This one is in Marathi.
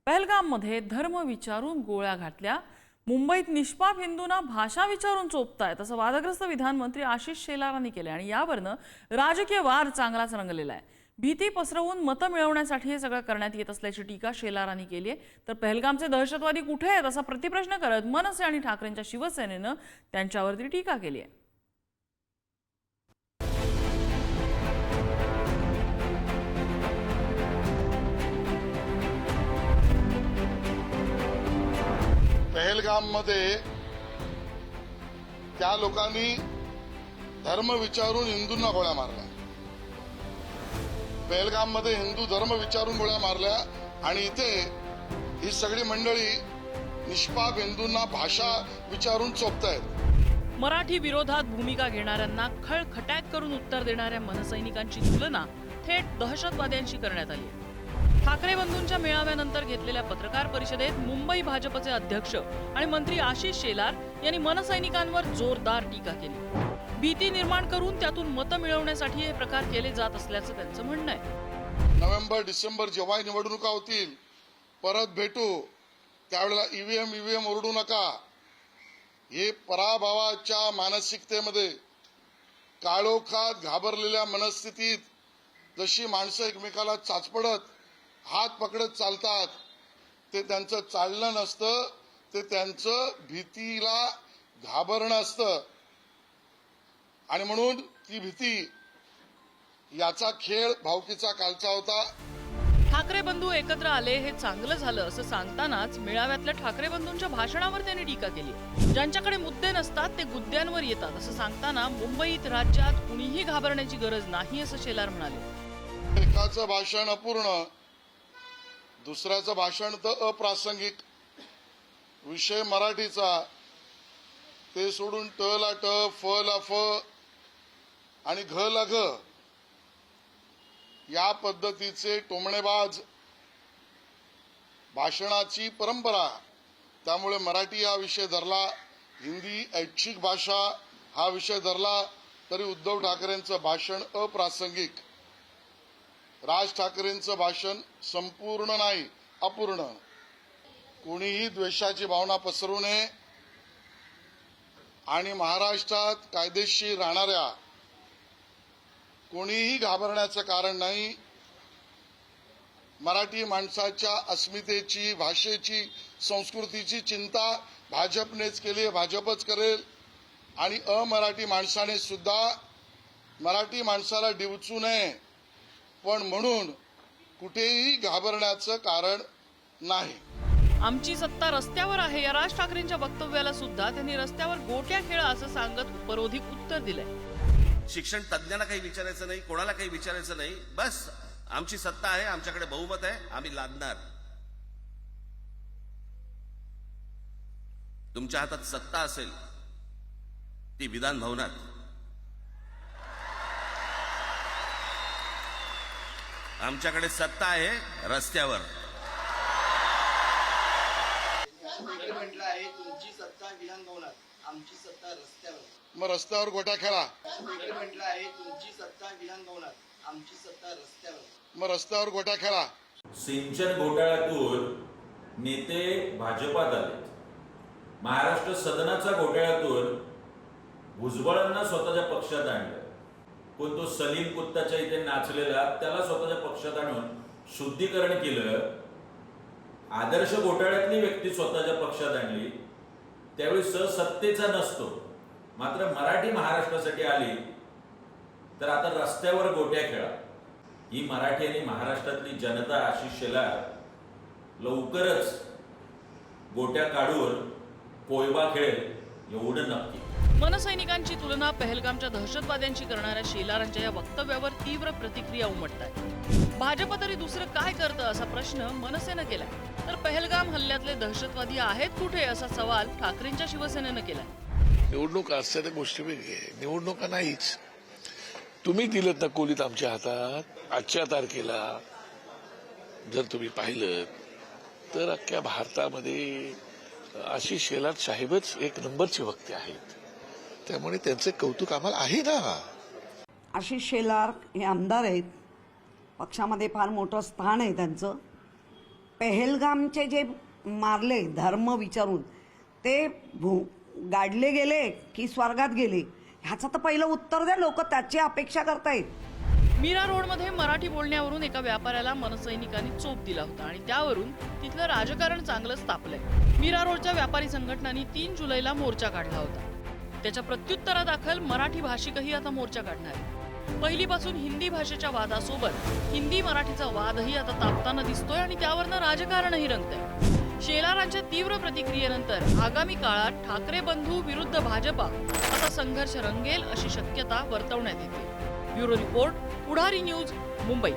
पहलगाममध्ये धर्म विचारून गोळ्या घातल्या, मुंबईत निष्पाप हिंदूंना भाषा विचारून चोपतायत असं वादग्रस्त विधानमंत्री आशिष शेलारांनी केले आणि यावरनं राजकीय वाद चांगलाच रंगलेला आहे। भीती पसरवून मतं मिळवण्यासाठी हे सगळं करण्यात येत असल्याची टीका शेलारांनी केली आहे। तर पहलगामचे दहशतवादी कुठे आहेत असा प्रतिप्रश्न करत मनसे आणि ठाकरेंच्या शिवसेनेनं त्यांच्यावरती टीका केली आहे। पहलगाम मध्ये त्या लोकांनी धर्म विचारून हिंदूंना गोळ्या मारल्या। पहलगाम मध्ये हिंदू धर्म विचारून गोळ्या मारल्या आणि इथे ही सगळी मंडळी निष्पाप हिंदूंना भाषा विचारून चोपतायत। मराठी विरोधात भूमिका घेणाऱ्यांना खळखटाक करून उत्तर देणाऱ्या मनसैनिकांची तुलना थेट दहशतवाद्यांशी करण्यात आली आहे। ठाकरे बंधूंच्या मेळाव्यानंतर घेतलेल्या पत्रकार परिषदेत मुंबई भाजपचे अध्यक्ष आणि मंत्री आशिष शेलार यांनी मनसैनिकांवर जोरदार टीका केली। भीती निर्माण करून त्यातून मतं मिळवण्यासाठी हे प्रकार केले जात असल्याचं त्यांचं म्हणणं आहे। नोव्हेंबर डिसेंबर जेव्हा निवडणुका होतील परत भेटू, त्यावेळेला ईव्हीएम ओरडू नका। हे पराभवाच्या मानसिकतेमध्ये काळोखात घाबरलेल्या मनस्थितीत जशी माणसं एकमेकाला चाचपडत हात पकडत चालतात, ते त्यांचं चालणं नसतं, ते त्यांचं भीतीला घाबरणं असतं। आणि म्हणून ती भीती याचा खेळ भावकीचा कालचा होता। ठाकरे बंधू एकत्र आले हे चांगलं झालं असं सांगतानाच मेळाव्यातल्या ठाकरे बंधूंच्या भाषणावर त्यांनी टीका केली। ज्यांच्याकडे मुद्दे नसतात ते गुद्द्यांवर येतात असं सांगताना मुंबईत राज्यात कुणीही घाबरण्याची गरज नाही असं शेलार म्हणाले। एकाचं भाषण अपूर्ण, दुसऱ्याचं भाषण तर अप्रासंगिक। विषय मराठीचा, ते सोडून ट ला ट, फ ला फ आणि घ ला घ या पद्धतीचे टोमणेबाज भाषणाची परंपरा। त्यामुळे मराठी हा विषय धरला, हिंदी ऐच्छिक भाषा हा विषय धरला तरी उद्धव ठाकरेंचं भाषण अप्रासंगिक, राज ठाकरेंचं भाषण संपूर्ण नाही अपूर्ण। कोणीही द्वेषाची भावना पसरू नये आणि महाराष्ट्रात कायदेशीर राहणाऱ्या कोणीही घाबरण्याचं कारण नाही। मराठी माणसाच्या अस्मितेची, भाषेची, संस्कृतीची चिंता भाजपनेच केली, भाजपच करेल। आणि अमराठी माणसाने सुद्धा मराठी माणसाला डिवचू नये, पण म्हणून कुठेही घाबरण्याचं कारण नाही। आमची सत्ता रस्त्यावर आहे या राज ठाकरेंच्या वक्तव्याला सुद्धा त्यांनी रस्त्यावर गोट्या खेळा असं सांगत उपरोधिक उत्तर दिलंय। शिक्षण तज्ञांना काही विचारायचं नाही, कोणाला काही विचारायचं नाही, बस आमची सत्ता आहे, आमच्याकडे बहुमत आहे, आम्ही लादणार। तुमच्या हातात सत्ता असेल ती विधान भवनात, आमच्याकडे सत्ता आहे रस्त्यावर। म्हटलं आहे तुमची सत्ता विधान भवनात, आमची सत्ता रस्त्यावर। मग रस्त्यावर गोट्या खेळा। म्हटलं आहे तुमची सत्ता विधान भवनात, आमची सत्ता रस्त्यावर। मग रस्त्यावर गोट्या खेळा। सिंचन घोटाळ्यातून नेते भाजपात आले, महाराष्ट्र सदनाच्या घोटाळ्यातून भुजबळांना स्वतःच्या पक्षात आणलं। कोण तो सलीम कुत्ताच्या इथे नाचलेला त्याला स्वतःच्या पक्षात आणून शुद्धीकरण केलं। आदर्श घोटाळ्यातली व्यक्ती स्वतःच्या पक्षात आणली, त्यावेळी सत्तेचा नसतो, मात्र मराठी महाराष्ट्रासाठी आली तर आता रस्त्यावर गोट्या खेळा। ही मराठी आणि महाराष्ट्रातली जनता आशिष शेलार लवकरच गोट्या काढून कोयबा खेळेल एवढं नक्की। मनसैनिकांची तुलना पहलगामच्या दहशतवाद्यांशी करणाऱ्या शेलारांच्या या वक्तव्यावर तीव्र प्रतिक्रिया उमटतात। भाजप तरी दुसरं काय करतं असा प्रश्न मनसेनं केलाय, तर पहलगाम हल्ल्यातले दहशतवादी आहेत कुठे असा सवाल ठाकरेंच्या शिवसेनेनं केलाय। निवडणूक असल्या तर गोष्टी वेगळी आहे, निवडणुका नाहीच। तुम्ही दिलं ना कोलीत आमच्या हातात। आजच्या तारखेला जर तुम्ही पाहिलं तर अख्ख्या भारतामध्ये आशिष शेलार साहेबच एक नंबरचे वक्ते आहेत, त्यामुळे त्यांचे कौतुक आम्हाला आहे ना। आशिष शेलार हे आमदार आहेत, पक्षामध्ये फार मोठं स्थान आहे त्यांचं। पेहेलगामचे जे मारले धर्म विचारून ते गाडले गेले की स्वर्गात गेले, ह्याचं तर पहिलं उत्तर द्या. लोक त्याची अपेक्षा करतायत. मीरा रोडमध्ये मराठी बोलण्यावरून एका व्यापाऱ्याला मनसैनिकांनी चोप दिला होता आणि त्यावरून तिथलं राजकारण चांगलंच तापलंय. मीरा रोडच्या व्यापारी संघटनांनी 3 जुलैला मोर्चा काढला होता. त्याच्या प्रत्युत्तरादाखल मराठी भाषिकही आता मोर्चा काढणार आहे. पहिलीपासून हिंदी भाषेच्या वादासोबत हिंदी मराठीचा वादही आता तापताना दिसतोय आणि त्यावरनं राजकारणही रंगतंय. शेलारांच्या तीव्र प्रतिक्रियेनंतर आगामी काळात ठाकरे बंधू विरुद्ध भाजपा असा संघर्ष रंगेल अशी शक्यता वर्तवण्यात येते. ब्युरो रिपोर्ट, पुढारी न्यूज, मुंबई.